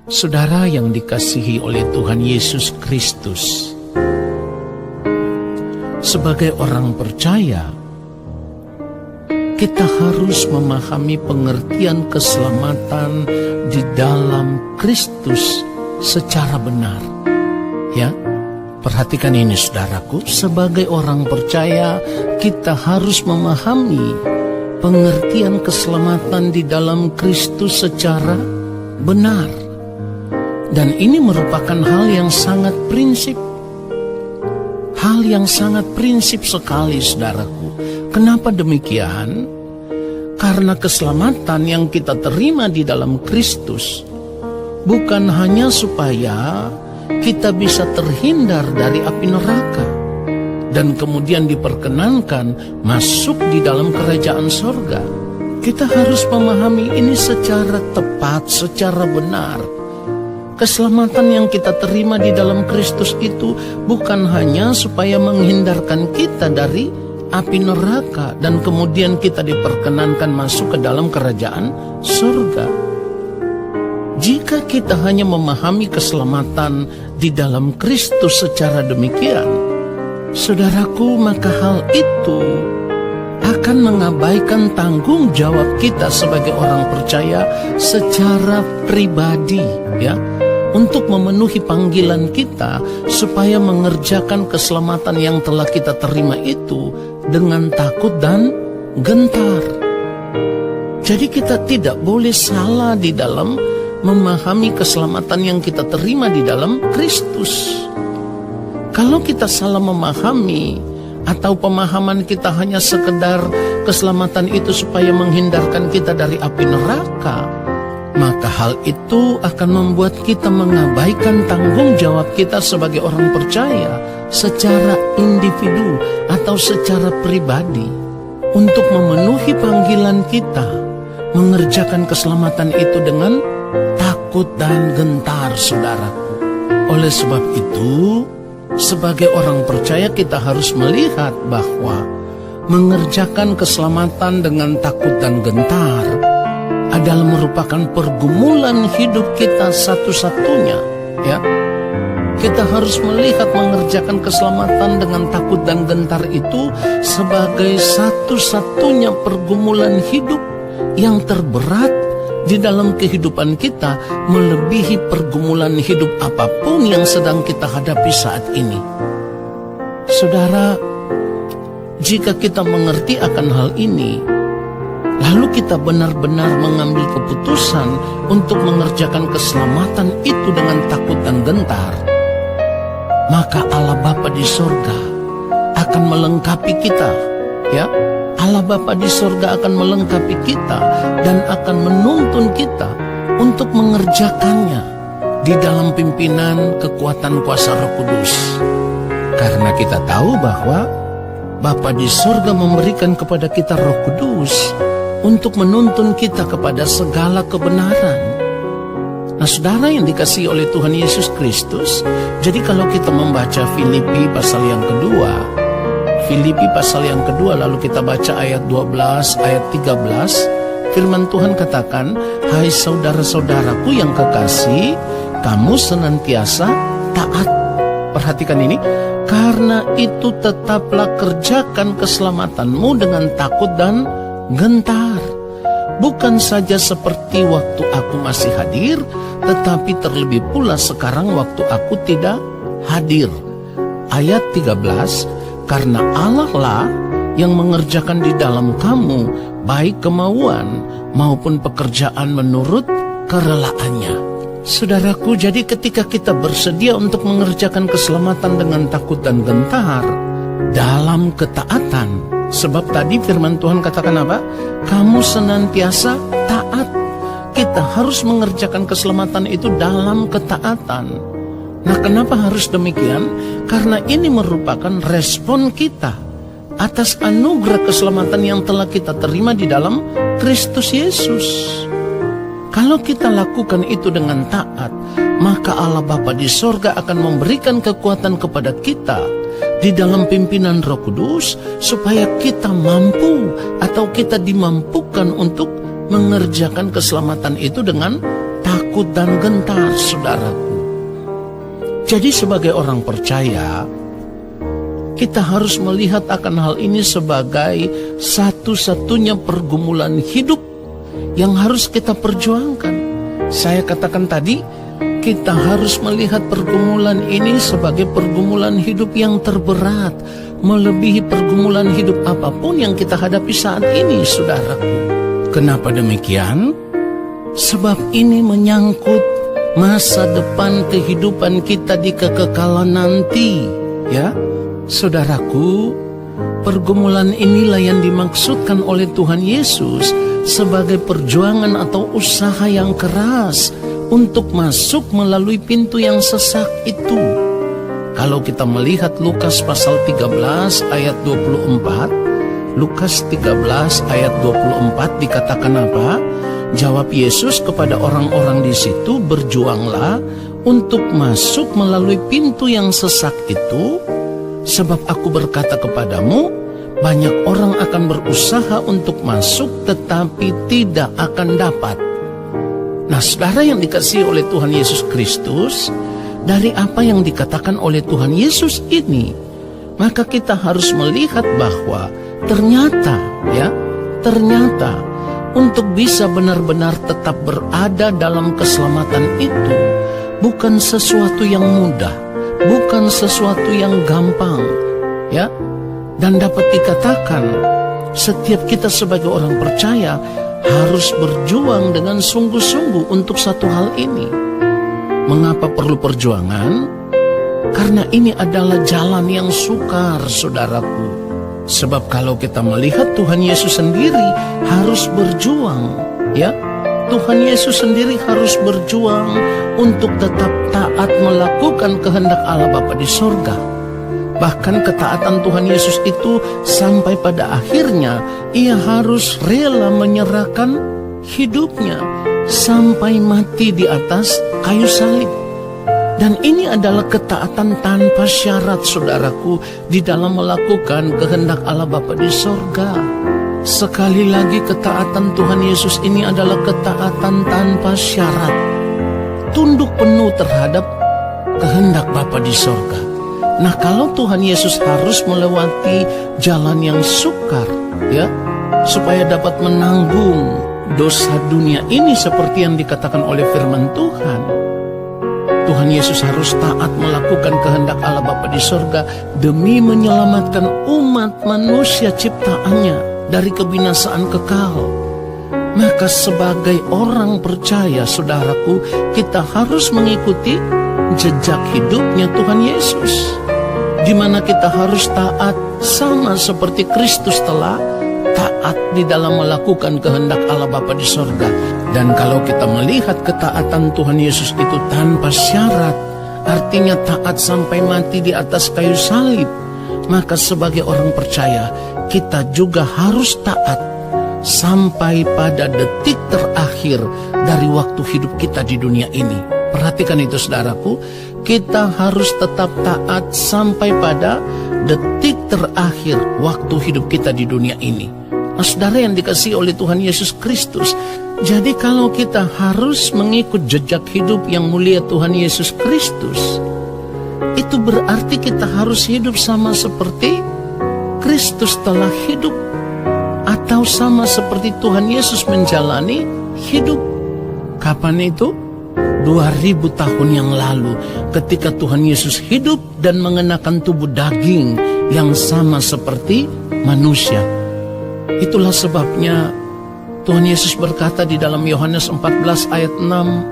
Saudara yang dikasihi oleh Tuhan Yesus Kristus, sebagai orang percaya, kita harus memahami pengertian keselamatan di dalam Kristus secara benar. Ya, perhatikan ini saudaraku, sebagai orang percaya, kita harus memahami pengertian keselamatan di dalam Kristus secara benar. Dan ini merupakan hal yang sangat prinsip. Hal yang sangat prinsip sekali, saudaraku. Kenapa demikian? Karena keselamatan yang kita terima di dalam Kristus bukan hanya supaya kita bisa terhindar dari api neraka dan kemudian diperkenankan masuk di dalam kerajaan sorga. Kita harus memahami ini secara tepat, secara benar. Keselamatan yang kita terima di dalam Kristus itu bukan hanya supaya menghindarkan kita dari api neraka dan kemudian kita diperkenankan masuk ke dalam kerajaan surga. Jika kita hanya memahami keselamatan di dalam Kristus secara demikian, saudaraku, maka hal itu akan mengabaikan tanggung jawab kita sebagai orang percaya secara pribadi, ya, untuk memenuhi panggilan kita supaya mengerjakan keselamatan yang telah kita terima itu dengan takut dan gentar. Jadi kita tidak boleh salah di dalam memahami keselamatan yang kita terima di dalam Kristus. Kalau kita salah memahami atau pemahaman kita hanya sekedar keselamatan itu supaya menghindarkan kita dari api neraka, maka hal itu akan membuat kita mengabaikan tanggung jawab kita sebagai orang percaya secara individu atau secara pribadi untuk memenuhi panggilan kita mengerjakan keselamatan itu dengan takut dan gentar, saudaraku. Oleh sebab itu, sebagai orang percaya kita harus melihat bahwa mengerjakan keselamatan dengan takut dan gentar adalah merupakan pergumulan hidup kita satu-satunya, ya. Kita harus melihat mengerjakan keselamatan dengan takut dan gentar itu sebagai satu-satunya pergumulan hidup yang terberat di dalam kehidupan kita, melebihi pergumulan hidup apapun yang sedang kita hadapi saat ini. Saudara, jika kita mengerti akan hal ini, lalu kita benar-benar mengambil keputusan untuk mengerjakan keselamatan itu dengan takut dan gentar, maka Allah Bapa di sorga akan melengkapi kita, ya. Allah Bapa di sorga akan melengkapi kita dan akan menuntun kita untuk mengerjakannya di dalam pimpinan kekuatan kuasa Roh Kudus. Karena kita tahu bahwa Bapa di sorga memberikan kepada kita Roh Kudus untuk menuntun kita kepada segala kebenaran. Nah, saudara yang dikasihi oleh Tuhan Yesus Kristus, jadi kalau kita membaca Filipi pasal yang kedua, lalu kita baca ayat 12, ayat 13, firman Tuhan katakan, "Hai saudara-saudaraku yang kekasih, kamu senantiasa taat." Perhatikan ini, "Karena itu tetaplah kerjakan keselamatanmu dengan takut dan gentar, bukan saja seperti waktu aku masih hadir, tetapi terlebih pula sekarang waktu aku tidak hadir." Ayat 13, "Karena Allah lah yang mengerjakan di dalam kamu baik kemauan maupun pekerjaan menurut kerelaannya." Saudaraku, jadi ketika kita bersedia untuk mengerjakan keselamatan dengan takut dan gentar dalam ketaatan, sebab tadi firman Tuhan katakan apa? Kamu senantiasa taat. Kita harus mengerjakan keselamatan itu dalam ketaatan. Nah, kenapa harus demikian? Karena ini merupakan respon kita atas anugerah keselamatan yang telah kita terima di dalam Kristus Yesus. Kalau kita lakukan itu dengan taat, maka Allah Bapa di sorga akan memberikan kekuatan kepada kita di dalam pimpinan Roh Kudus supaya kita mampu atau kita dimampukan untuk mengerjakan keselamatan itu dengan takut takut dan gentar, saudaraku. Jadi sebagai orang percaya, kita harus melihat akan hal ini sebagai satu-satunya pergumulan hidup yang harus kita perjuangkan. Saya katakan tadi, kita harus melihat pergumulan ini sebagai pergumulan hidup yang terberat, melebihi pergumulan hidup apapun yang kita hadapi saat ini, saudaraku. Kenapa demikian? Sebab ini menyangkut masa depan kehidupan kita di kekekalan nanti, ya. Saudaraku, pergumulan inilah yang dimaksudkan oleh Tuhan Yesus sebagai perjuangan atau usaha yang keras untuk masuk melalui pintu yang sesak itu. Kalau kita melihat Lukas pasal 13 ayat 24, Lukas 13 ayat 24 dikatakan apa? Jawab Yesus kepada orang-orang di situ, berjuanglah untuk masuk melalui pintu yang sesak itu, sebab aku berkata kepadamu, banyak orang akan berusaha untuk masuk tetapi tidak akan dapat. Nah, saudara yang dikasihi oleh Tuhan Yesus Kristus, dari apa yang dikatakan oleh Tuhan Yesus ini, maka kita harus melihat bahwa ternyata untuk bisa benar-benar tetap berada dalam keselamatan itu bukan sesuatu yang mudah, bukan sesuatu yang gampang, ya. Dan dapat dikatakan setiap kita sebagai orang percaya harus berjuang dengan sungguh-sungguh untuk satu hal ini. Mengapa perlu perjuangan? Karena ini adalah jalan yang sukar, saudaraku. Sebab kalau kita melihat Tuhan Yesus sendiri harus berjuang, ya. Tuhan Yesus sendiri harus berjuang untuk tetap taat melakukan kehendak Allah Bapa di sorga. Bahkan ketaatan Tuhan Yesus itu sampai pada akhirnya ia harus rela menyerahkan hidupnya sampai mati di atas kayu salib. Dan ini adalah ketaatan tanpa syarat, saudaraku, di dalam melakukan kehendak Allah Bapa di sorga. Sekali lagi, ketaatan Tuhan Yesus ini adalah ketaatan tanpa syarat. Tunduk penuh terhadap kehendak Bapa di sorga. Nah, kalau Tuhan Yesus harus melewati jalan yang sukar, ya, supaya dapat menanggung dosa dunia ini seperti yang dikatakan oleh firman Tuhan, Tuhan Yesus harus taat melakukan kehendak Allah Bapa di sorga demi menyelamatkan umat manusia ciptaannya dari kebinasaan kekal. Maka sebagai orang percaya, saudaraku, kita harus mengikuti jejak hidupnya Tuhan Yesus, di mana kita harus taat sama seperti Kristus telah taat di dalam melakukan kehendak Allah Bapa di sorga. Dan kalau kita melihat ketaatan Tuhan Yesus itu tanpa syarat, artinya taat sampai mati di atas kayu salib, maka sebagai orang percaya kita juga harus taat sampai pada detik terakhir dari waktu hidup kita di dunia ini. Perhatikan itu, saudaraku, kita harus tetap taat sampai pada detik terakhir waktu hidup kita di dunia ini. Nah, saudara yang dikasihi oleh Tuhan Yesus Kristus, jadi kalau kita harus mengikut jejak hidup yang mulia Tuhan Yesus Kristus, itu berarti kita harus hidup sama seperti Kristus telah hidup, atau sama seperti Tuhan Yesus menjalani hidup. Kapan itu? 2000 tahun yang lalu, ketika Tuhan Yesus hidup dan mengenakan tubuh daging yang sama seperti manusia. Itulah sebabnya Tuhan Yesus berkata di dalam Yohanes 14 ayat 6,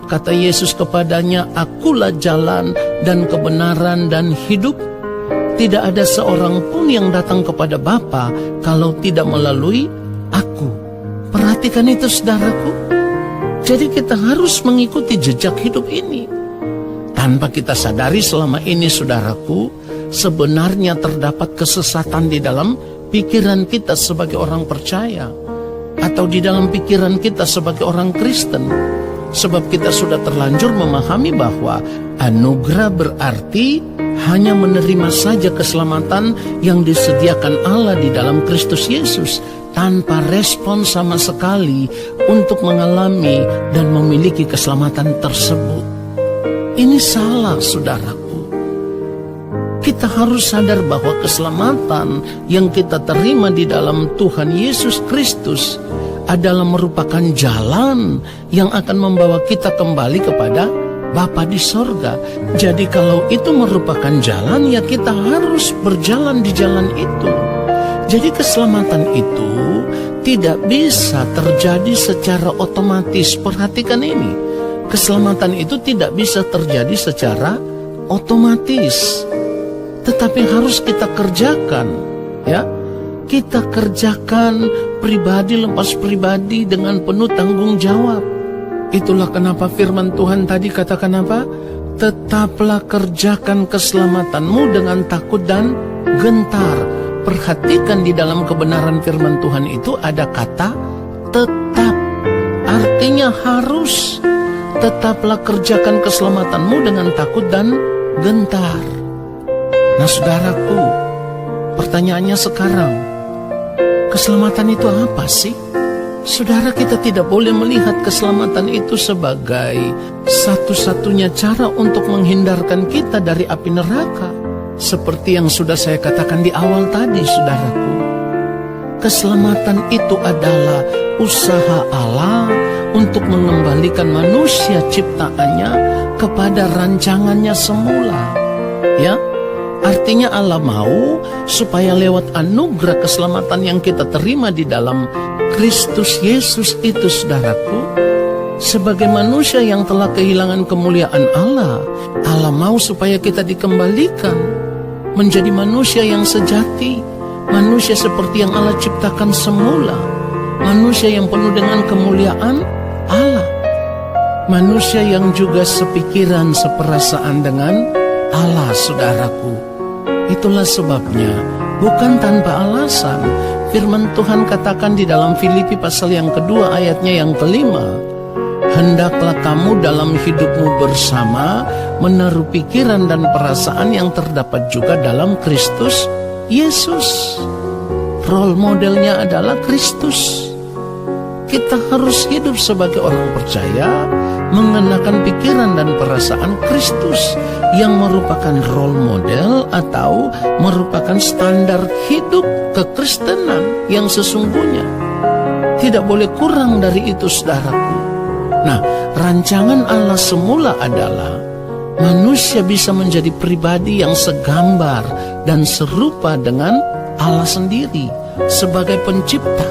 kata Yesus kepadanya, "Akulah jalan dan kebenaran dan hidup. Tidak ada seorang pun yang datang kepada Bapa kalau tidak melalui Aku." Perhatikan itu, saudaraku. Jadi kita harus mengikuti jejak hidup ini. Tanpa kita sadari selama ini, saudaraku, sebenarnya terdapat kesesatan di dalam pikiran kita sebagai orang percaya, atau di dalam pikiran kita sebagai orang Kristen. Sebab kita sudah terlanjur memahami bahwa anugerah berarti hanya menerima saja keselamatan yang disediakan Allah di dalam Kristus Yesus, tanpa respon sama sekali untuk mengalami dan memiliki keselamatan tersebut. Ini salah, saudaraku. Kita harus sadar bahwa keselamatan yang kita terima di dalam Tuhan Yesus Kristus adalah merupakan jalan yang akan membawa kita kembali kepada Bapa di sorga. Jadi kalau itu merupakan jalan, ya kita harus berjalan di jalan itu. Jadi keselamatan itu tidak bisa terjadi secara otomatis. Perhatikan ini. Keselamatan itu tidak bisa terjadi secara otomatis. Tetapi harus kita kerjakan, ya. Kita kerjakan pribadi lepas pribadi dengan penuh tanggung jawab. Itulah kenapa firman Tuhan tadi katakan apa? Tetaplah kerjakan keselamatanmu dengan takut dan gentar. Perhatikan di dalam kebenaran firman Tuhan itu ada kata tetap. Artinya harus. Tetaplah kerjakan keselamatanmu dengan takut dan gentar. Nah, saudaraku, pertanyaannya sekarang, keselamatan itu apa sih? Saudara, kita tidak boleh melihat keselamatan itu sebagai satu-satunya cara untuk menghindarkan kita dari api neraka. Seperti yang sudah saya katakan di awal tadi, saudaraku. Keselamatan itu adalah usaha Allah untuk mengembalikan manusia ciptaannya kepada rancangannya semula. Ya, artinya Allah mau supaya lewat anugerah keselamatan yang kita terima di dalam Kristus Yesus itu, saudaraku, sebagai manusia yang telah kehilangan kemuliaan Allah, Allah mau supaya kita dikembalikan menjadi manusia yang sejati, manusia seperti yang Allah ciptakan semula, manusia yang penuh dengan kemuliaan Allah, manusia yang juga sepikiran, seperasaan dengan Allah, saudaraku. Itulah sebabnya, bukan tanpa alasan, firman Tuhan katakan di dalam Filipi pasal yang kedua ayatnya yang kelima, hendaklah kamu dalam hidupmu bersama menaruh pikiran dan perasaan yang terdapat juga dalam Kristus Yesus. Role modelnya adalah Kristus. Kita harus hidup sebagai orang percaya mengenakan pikiran dan perasaan Kristus yang merupakan role model atau merupakan standar hidup kekristenan yang sesungguhnya. Tidak boleh kurang dari itu, saudaraku. Nah, rancangan Allah semula adalah manusia bisa menjadi pribadi yang segambar dan serupa dengan Allah sendiri sebagai pencipta.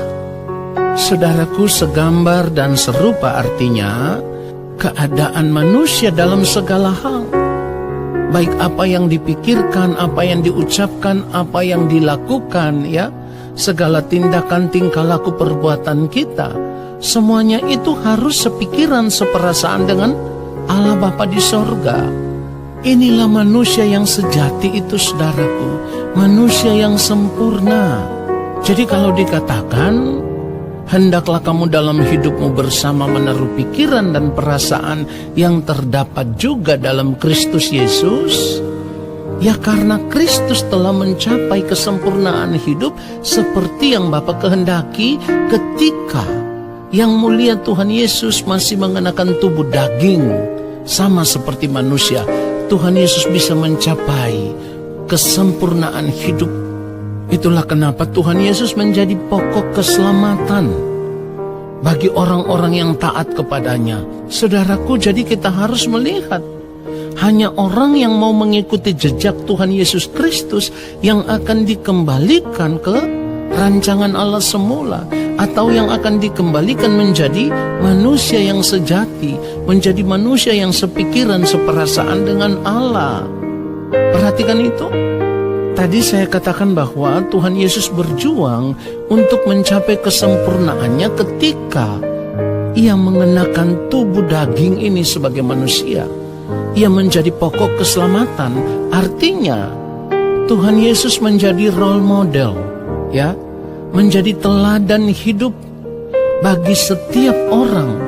Saudaraku, segambar dan serupa artinya keadaan manusia dalam segala hal. Baik apa yang dipikirkan, apa yang diucapkan, apa yang dilakukan, ya, segala tindakan, tingkah laku, perbuatan kita, semuanya itu harus sepikiran, seperasaan dengan Allah Bapa di sorga. Inilah manusia yang sejati itu, saudaraku, manusia yang sempurna. Jadi kalau dikatakan hendaklah kamu dalam hidupmu bersama menaruh pikiran dan perasaan yang terdapat juga dalam Kristus Yesus, ya karena Kristus telah mencapai kesempurnaan hidup seperti yang Bapa kehendaki ketika yang mulia Tuhan Yesus masih mengenakan tubuh daging sama seperti manusia. Tuhan Yesus bisa mencapai kesempurnaan hidup. Itulah kenapa Tuhan Yesus menjadi pokok keselamatan bagi orang-orang yang taat kepadanya. Saudaraku, jadi kita harus melihat hanya orang yang mau mengikuti jejak Tuhan Yesus Kristus yang akan dikembalikan ke rancangan Allah semula, atau yang akan dikembalikan menjadi manusia yang sejati, menjadi manusia yang sepikiran, seperasaan dengan Allah. Perhatikan itu. Tadi saya katakan bahwa Tuhan Yesus berjuang untuk mencapai kesempurnaannya ketika Ia mengenakan tubuh daging ini sebagai manusia. Ia menjadi pokok keselamatan. Artinya Tuhan Yesus menjadi role model, ya, menjadi teladan hidup bagi setiap orang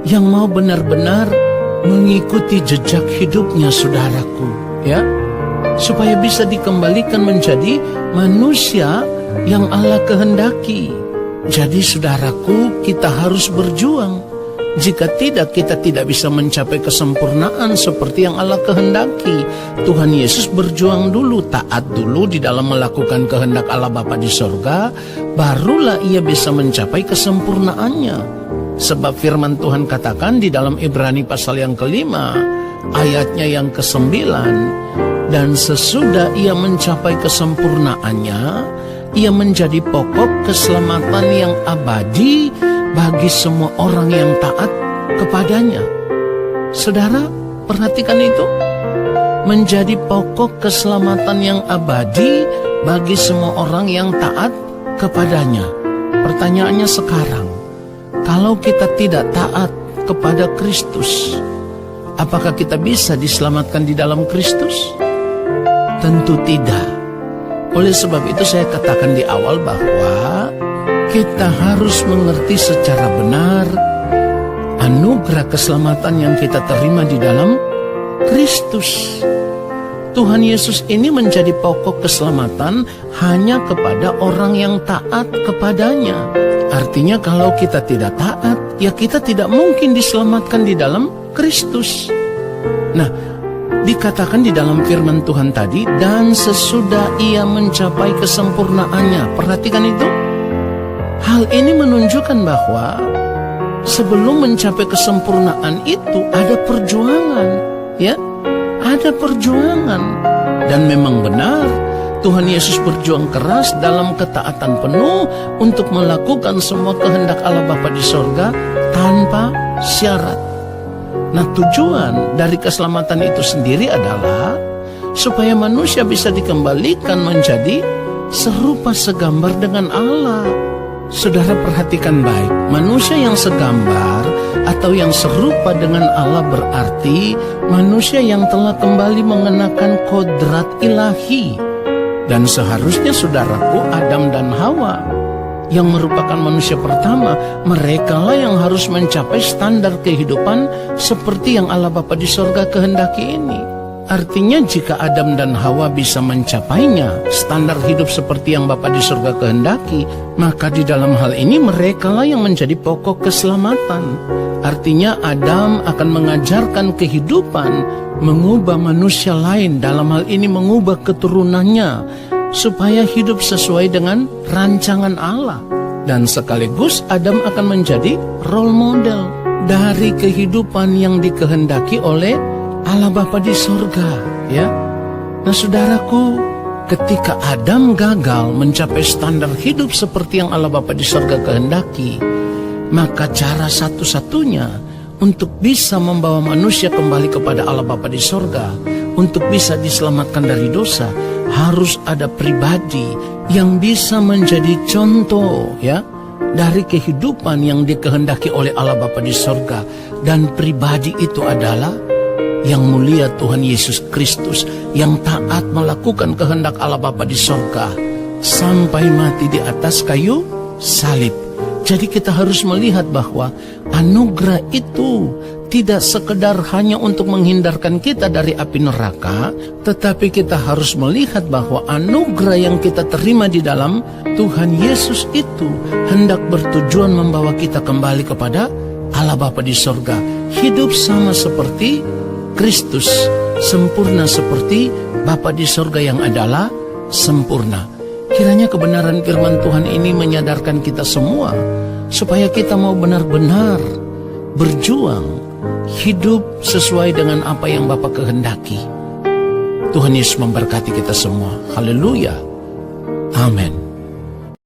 yang mau benar-benar mengikuti jejak hidupnya, saudaraku, ya, supaya bisa dikembalikan menjadi manusia yang Allah kehendaki. Jadi saudaraku, kita harus berjuang. Jika tidak, kita tidak bisa mencapai kesempurnaan seperti yang Allah kehendaki. Tuhan Yesus berjuang dulu, taat dulu di dalam melakukan kehendak Allah Bapa di sorga, barulah ia bisa mencapai kesempurnaannya. Sebab firman Tuhan katakan di dalam Ibrani pasal yang ke-5, ayatnya yang ke-9, dan sesudah ia mencapai kesempurnaannya, ia menjadi pokok keselamatan yang abadi bagi semua orang yang taat kepadanya. Saudara, perhatikan itu. Menjadi pokok keselamatan yang abadi bagi semua orang yang taat kepadanya. Pertanyaannya sekarang, kalau kita tidak taat kepada Kristus, apakah kita bisa diselamatkan di dalam Kristus? Tentu tidak. Oleh sebab itu saya katakan di awal bahwa kita harus mengerti secara benar anugerah keselamatan yang kita terima di dalam Kristus. Tuhan Yesus ini menjadi pokok keselamatan hanya kepada orang yang taat kepadanya. Artinya kalau kita tidak taat, ya kita tidak mungkin diselamatkan di dalam Kristus. Nah, dikatakan di dalam firman Tuhan tadi, dan sesudah ia mencapai kesempurnaannya. Perhatikan itu. Hal ini menunjukkan bahwa sebelum mencapai kesempurnaan itu ada perjuangan, ya, ada perjuangan. Dan memang benar, Tuhan Yesus berjuang keras dalam ketaatan penuh untuk melakukan semua kehendak Allah Bapa di sorga tanpa syarat. Nah, tujuan dari keselamatan itu sendiri adalah supaya manusia bisa dikembalikan menjadi serupa segambar dengan Allah. Saudara perhatikan baik, manusia yang segambar atau yang serupa dengan Allah berarti manusia yang telah kembali mengenakan kodrat ilahi. Dan seharusnya saudaraku, Adam dan Hawa yang merupakan manusia pertama, merekalah yang harus mencapai standar kehidupan seperti yang Allah Bapa di sorga kehendaki ini. Artinya jika Adam dan Hawa bisa mencapainya, standar hidup seperti yang Bapa di surga kehendaki, maka di dalam hal ini merekalah yang menjadi pokok keselamatan. Artinya Adam akan mengajarkan kehidupan, mengubah manusia lain, dalam hal ini mengubah keturunannya, supaya hidup sesuai dengan rancangan Allah. Dan sekaligus Adam akan menjadi role model dari kehidupan yang dikehendaki oleh Allah Bapa di sorga, ya. Nah saudaraku, ketika Adam gagal mencapai standar hidup seperti yang Allah Bapa di sorga kehendaki, maka cara satu-satunya untuk bisa membawa manusia kembali kepada Allah Bapa di sorga, untuk bisa diselamatkan dari dosa, harus ada pribadi yang bisa menjadi contoh, ya, dari kehidupan yang dikehendaki oleh Allah Bapa di sorga. Dan pribadi itu adalah yang mulia Tuhan Yesus Kristus, yang taat melakukan kehendak Allah Bapa di sorga sampai mati di atas kayu salib. Jadi kita harus melihat bahwa anugerah itu tidak sekedar hanya untuk menghindarkan kita dari api neraka, tetapi kita harus melihat bahwa anugerah yang kita terima di dalam Tuhan Yesus itu hendak bertujuan membawa kita kembali kepada Allah Bapa di sorga, hidup sama seperti Kristus, sempurna seperti Bapa di sorga yang adalah sempurna. Kiranya kebenaran firman Tuhan ini menyadarkan kita semua, supaya kita mau benar-benar berjuang, hidup sesuai dengan apa yang Bapa kehendaki. Tuhan Yesus memberkati kita semua. Haleluya. Amin.